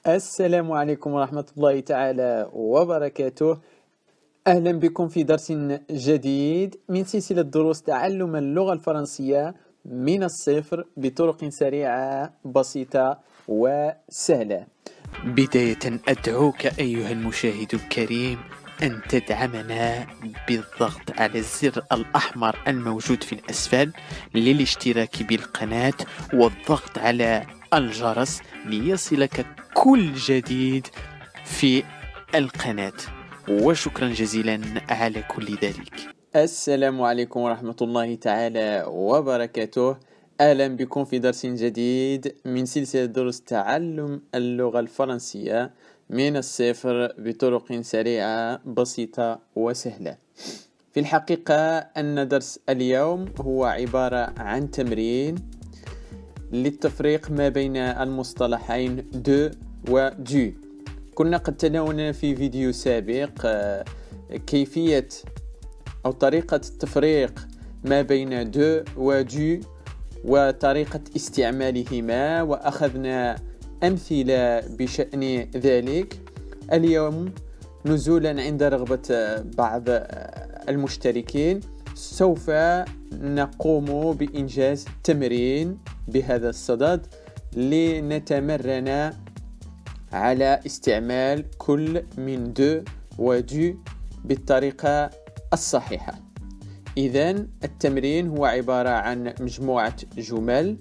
السلام عليكم ورحمة الله تعالى وبركاته. أهلا بكم في درس جديد من سلسلة دروس تعلم اللغة الفرنسية من الصفر بطرق سريعة بسيطة وسهلة. بداية أدعوك أيها المشاهد الكريم أن تدعمنا بالضغط على الزر الأحمر الموجود في الأسفل للاشتراك بالقناة والضغط على الجرس ليصلك كل جديد في القناة، وشكرا جزيلا على كل ذلك. السلام عليكم ورحمة الله تعالى وبركاته. أهلا بكم في درس جديد من سلسلة دروس تعلم اللغة الفرنسية من الصفر بطرق سريعة بسيطة وسهلة. في الحقيقة أن درس اليوم هو عبارة عن تمرين للتفريق ما بين المصطلحين دو و دو. كنا قد تناولنا في فيديو سابق كيفية أو طريقة التفريق ما بين دو و دو وطريقة استعمالهما، وأخذنا أمثلة بشأن ذلك. اليوم نزولا عند رغبة بعض المشتركين سوف نقوم بإنجاز تمرين بهذا الصدد لنتمرن على استعمال كل من دو ودو بالطريقة الصحيحة. إذن التمرين هو عبارة عن مجموعة جمل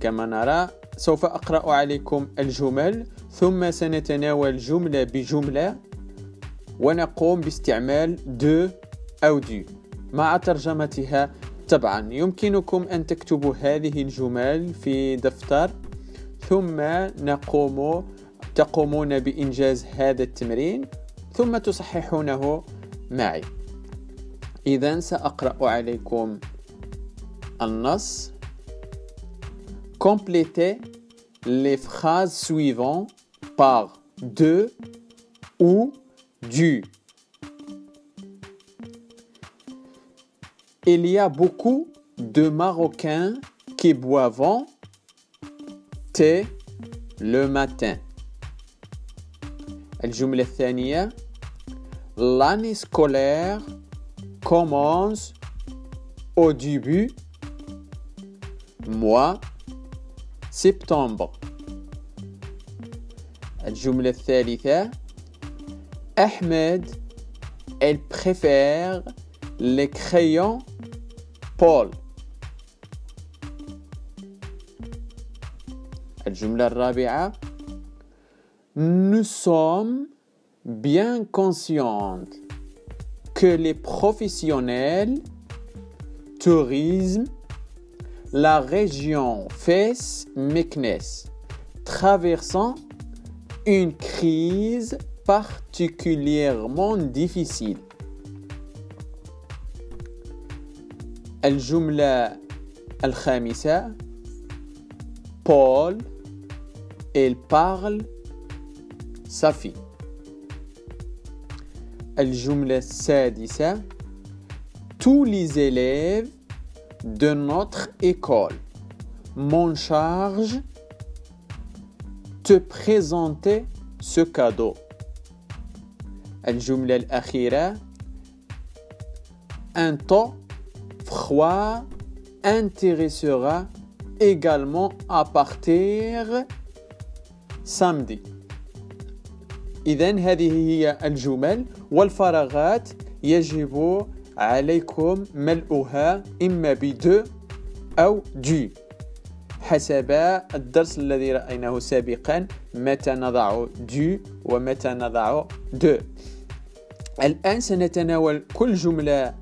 كما نرى. سوف أقرأ عليكم الجمل ثم سنتناول جملة بجملة ونقوم باستعمال دو أو دو مع ترجمتها. طبعا يمكنكم أن تكتبوا هذه الجمل في دفتر ثم تقومون بإنجاز هذا التمرين ثم تصححونه معي. إذن سأقرأ عليكم النص. Complétez les phrases suivantes par de ou du. Il y a beaucoup de Marocains qui boivent thé le matin. الجملة الثانية. L'année scolaire commence au début mois septembre. الجملة الثالثة. Ahmed, elle préfère les crayons Paul. الجملة الرابعة. Nous sommes bien conscients que les professionnels tourisme la région Fès-Meknès traversant une crise particulièrement difficile. الجملة الخامسة. Paul, il parle sa fille. الجملة السادسة. Tous les élèves de notre école m'en charge te présenter ce cadeau. الجملة الأخيرة. Un temps froid intéressera également à partir samedi. إذن هذه هي الجمل والفراغات يجب عليكم ملؤها إما بدو أو دو حسب الدرس الذي رأيناه سابقا متى نضع دو ومتى نضع دو. الآن سنتناول كل جملة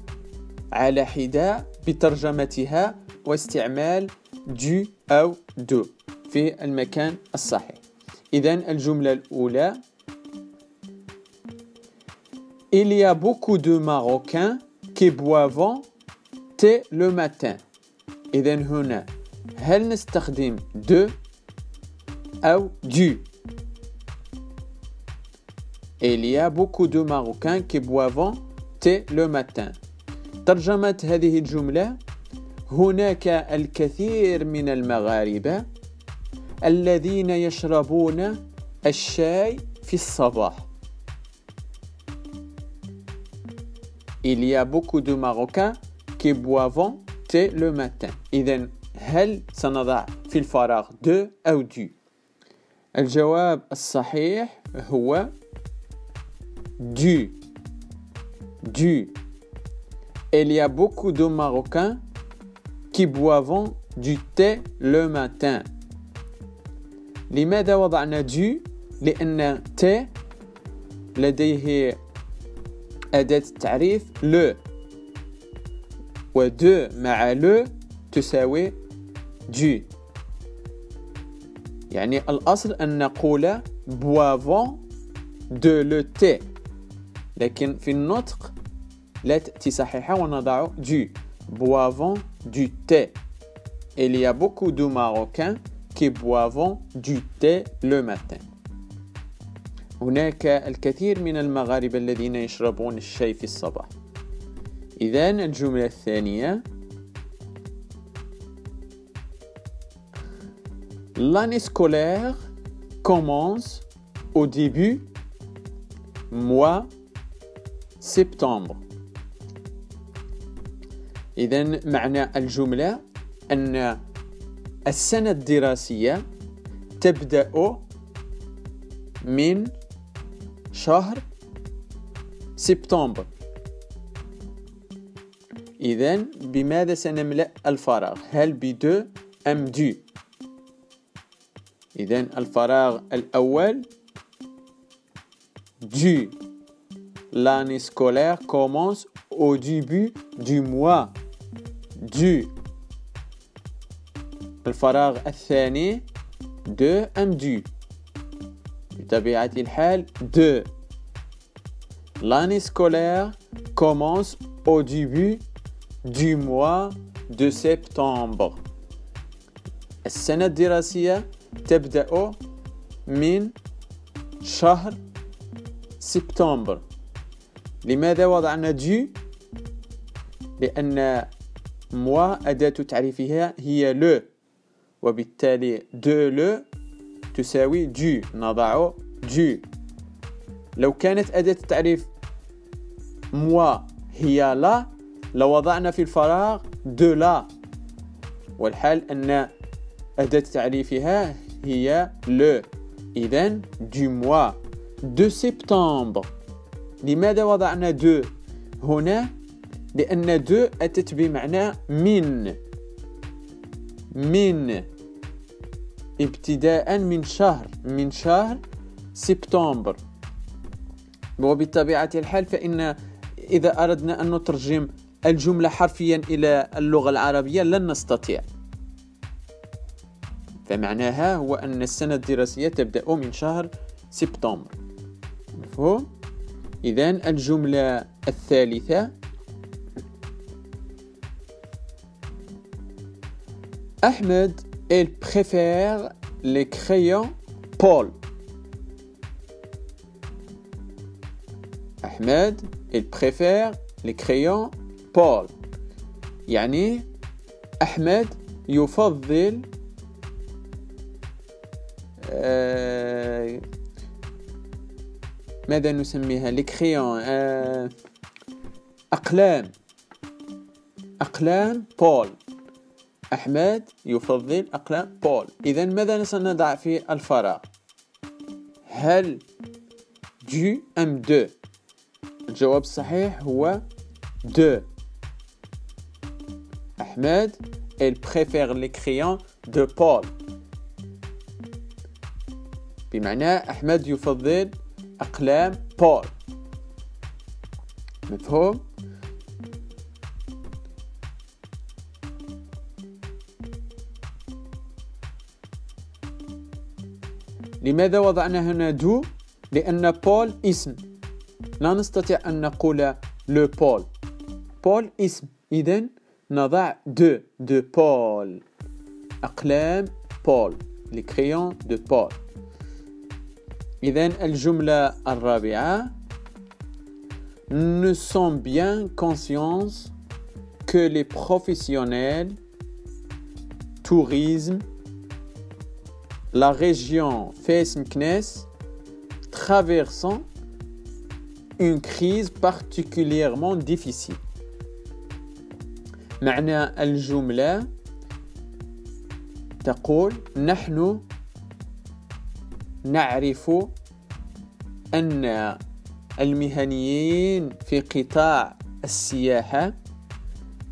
على حدة بترجمتها واستعمال دو أو دو في المكان الصحيح. إذن الجملة الأولى. Il y a beaucoup de Marocains qui boivent thé le matin. إذن هنا هل نستخدم de أو du؟ Il y a beaucoup de Marocains qui boivent thé le matin. ترجمة هذه الجملة. هناك الكثير من المغاربة الذين يشربون الشاي في الصباح. Il y a beaucoup de Marocains qui boivent thé le matin. إذن هل سنضع في الفراغ de أو du؟ الجواب الصحيح هو du. Du. Il y a beaucoup de Marocains qui boivent du thé le matin. لماذا وضعنا du؟ لأن thé لديه أداة التعريف le، و de مع le تساوي du. يعني الأصل أن نقول boivons de le thé، لكن في النطق لا تأتي صحيحة ونضع du. Boivons du thé. Il y a beaucoup de Marocains qui boivent du thé le matin. هناك الكثير من المغاربة الذين يشربون الشاي في الصباح. إذن الجملة الثانية: L'année scolaire commence au début mois septembre. إذن معنى الجملة أن السنة الدراسية تبدأ من شهر سبتمبر. إذن بماذا سنملأ الفراغ؟ هل بدو أم دو؟ إذن الفراغ الأول du. L'année scolaire commence au début du mois du. الفراغ الثاني de أم du؟ بطبيعة الحال de. L'année scolaire commence au début du mois de septembre. السنة الدراسية تبدأ من شهر سبتمبر. لماذا وضعنا du؟ لأن mois أداة تعريفها هي le، وبالتالي de le تساوي du. نضع du. لو كانت أداة التعريف mois هي لا لوضعنا في الفراغ de لا، والحال أن أداة تعريفها هي le. إذن du mois de septembre. لماذا وضعنا de هنا؟ لأن de أتت بمعنى من ابتداء من شهر سبتمبر. وبطبيعة الحال فإن إذا أردنا أن نترجم الجملة حرفيا إلى اللغة العربية لن نستطيع، فمعناها هو أن السنة الدراسية تبدأ من شهر سبتمبر. مفهوم؟ إذن الجملة الثالثة: Ahmed, il préfère les crayons Paul. Ahmed, il préfère les crayons Paul. يعني أحمد يفضل ماذا نسميها؟ les crayons أقلام بول. أحمد يفضل أقلام بول. إذن ماذا سنضع في الفراغ؟ هل du أم de؟ الجواب الصحيح هو de. Ahmed, il préfère les crayons de Paul. بمعنى أحمد يفضل أقلام بول. مفهوم؟ لماذا وضعنا هنا دو؟ لأن بول اسم، لا نستطيع أن نقول لو بول اسم. إذن نضع de Paul. أقلام بول، les crayons de Paul. إذن الجملة الرابعة: Nous sommes bien conscients que les professionnels, tourisme, la région Fès Meknès traversant une crise particulièrement difficile. معنى الجملة تقول نحن نعرف أن المهنيين في قطاع السياحة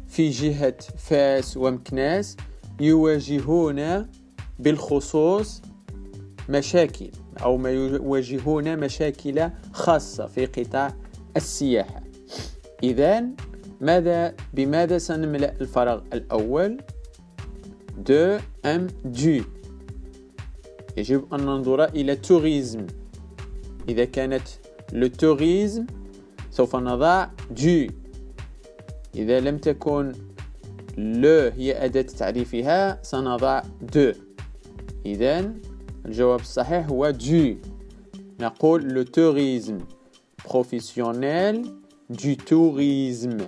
في جهة فاس ومكناس يواجهون بالخصوص مشاكل أو ما يواجهون مشاكل خاصة في قطاع السياحة. إذن بماذا سنملأ الفراغ الأول؟ دو أم دو. يجب أن ننظر إلى التوريزم. إذا كانت للتوريزم سوف نضع دو. إذا لم تكن لو هي أداة تعريفها سنضع دو. إذن الجواب الصحيح هو دو. نقول le tourisme professionnel du tourisme.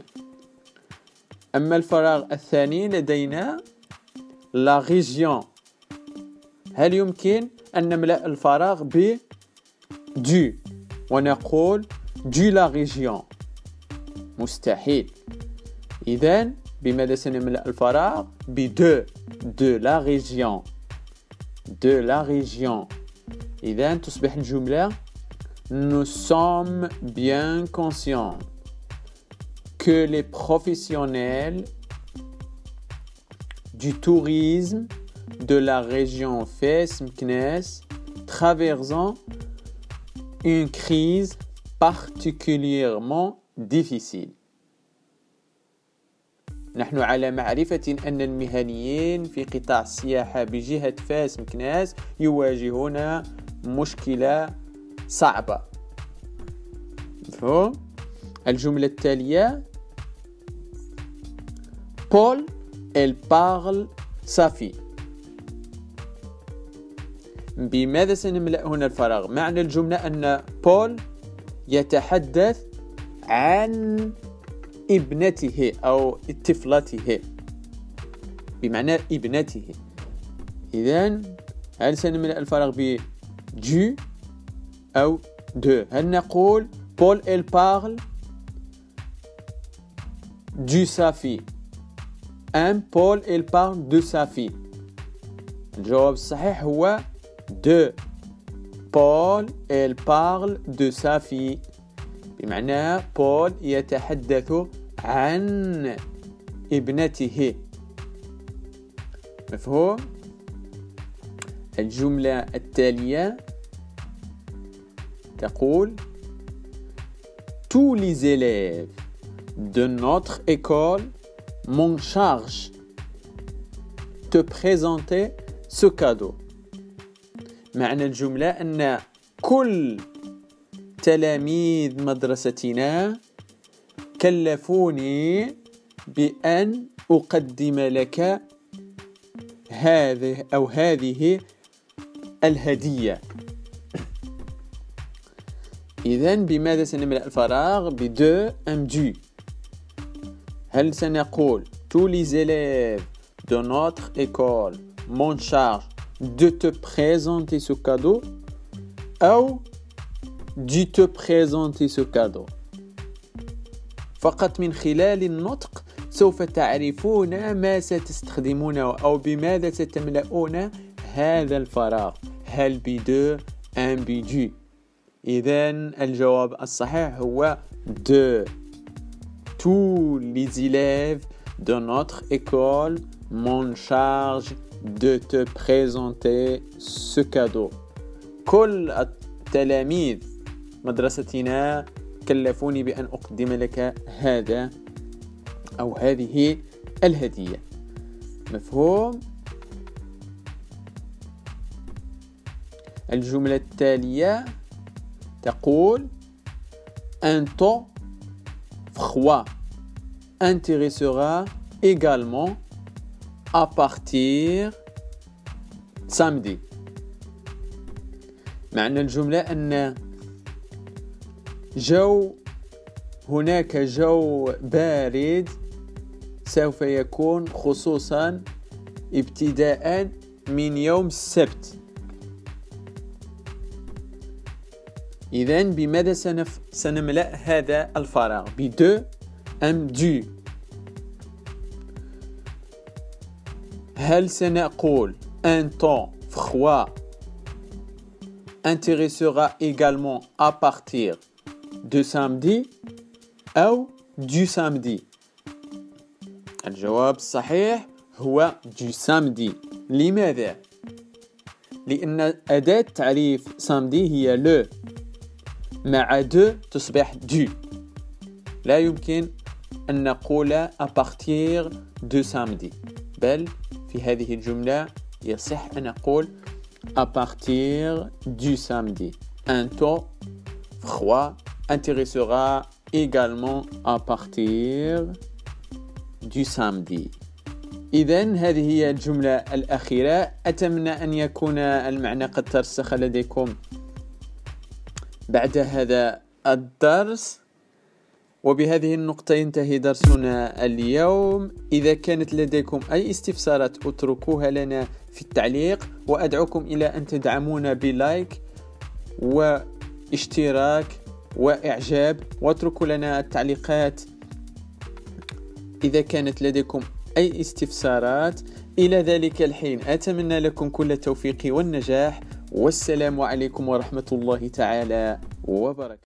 أما الفراغ الثاني لدينا la région. هل يمكن أن نملأ الفراغ ب du ونقول du la région؟ مستحيل. إذن بماذا سنملأ الفراغ؟ ب de la région. De la région. إذن تصبح الجملة Nous sommes bien conscients que les professionnels du tourisme de la région Fès Meknès traversent une crise particulièrement difficile. نحن على معرفة أن المهنيين في قطاع السياحة بجهة فاس مكناس يواجهون مشكلة صعبة. مفهوم؟ الجملة التالية Paul, elle parle sa fille. بماذا سنملأ هنا الفراغ؟ معنى الجملة أن بول يتحدث عن ابنته أو طفلته، بمعنى ابنته. إذن هل سنملأ الفراغ ب du أو de؟ هل نقول Paul elle parle du sa fille أم Paul elle parle de sa fille؟ الجواب الصحيح هو de. Paul elle parle de sa fille، بمعنى بول يتحدث عن ابنته. مفهوم؟ الجملة التالية تقول Tous les élèves de notre école m'en charge de présenter ce cadeau. معنى الجملة أن كل تلاميذ مدرستنا كلفوني بأن أقدم لك هذه الهدية. إذن بماذا سنملأ الفراغ؟ بدو أم دو؟ هل سنقول Tous les élèves de notre école m'en charge de te présenter ce cadeau أو de te présenter ce cadeau؟ فقط من خلال النطق سوف تعرفون ما ستستخدمونه أو بماذا ستملؤون هذا الفراغ، هل بدو أم بدو؟ إذن الجواب الصحيح هو de. Tous les élèves de notre école m'en charge de te présenter ce cadeau. كل التلاميذ مدرستنا كلفوني بأن أقدم لك هذا أو هذه الهدية. مفهوم؟ الجملة التالية تقول Un temps froid intéressera également à partir samedi. معنى الجملة أن هناك جو بارد سوف يكون خصوصا ابتداء من يوم السبت. إذا بماذا سنملأ هذا الفراغ؟ ب2 أم du؟ هل سنقول un temps froid intéressera également à partir de samedi أو du samedi؟ الجواب الصحيح هو du samedi. لماذا؟ لأن أداة تعريف samedi هي le مع de تصبح du. لا يمكن أن نقول à partir de samedi، بل في هذه الجملة يصح أن نقول à partir du samedi. Un temps froid intéressera également à partir du samedi. إذن هذه هي الجملة الأخيرة. أتمنى أن يكون المعنى قد ترسخ لديكم بعد هذا الدرس. وبهذه النقطة ينتهي درسنا اليوم. إذا كانت لديكم أي استفسارات اتركوها لنا في التعليق، وأدعوكم إلى أن تدعمونا بلايك واشتراك وإعجاب، واتركوا لنا التعليقات إذا كانت لديكم أي استفسارات. إلى ذلك الحين أتمنى لكم كل التوفيق والنجاح، والسلام عليكم ورحمة الله تعالى وبركاته.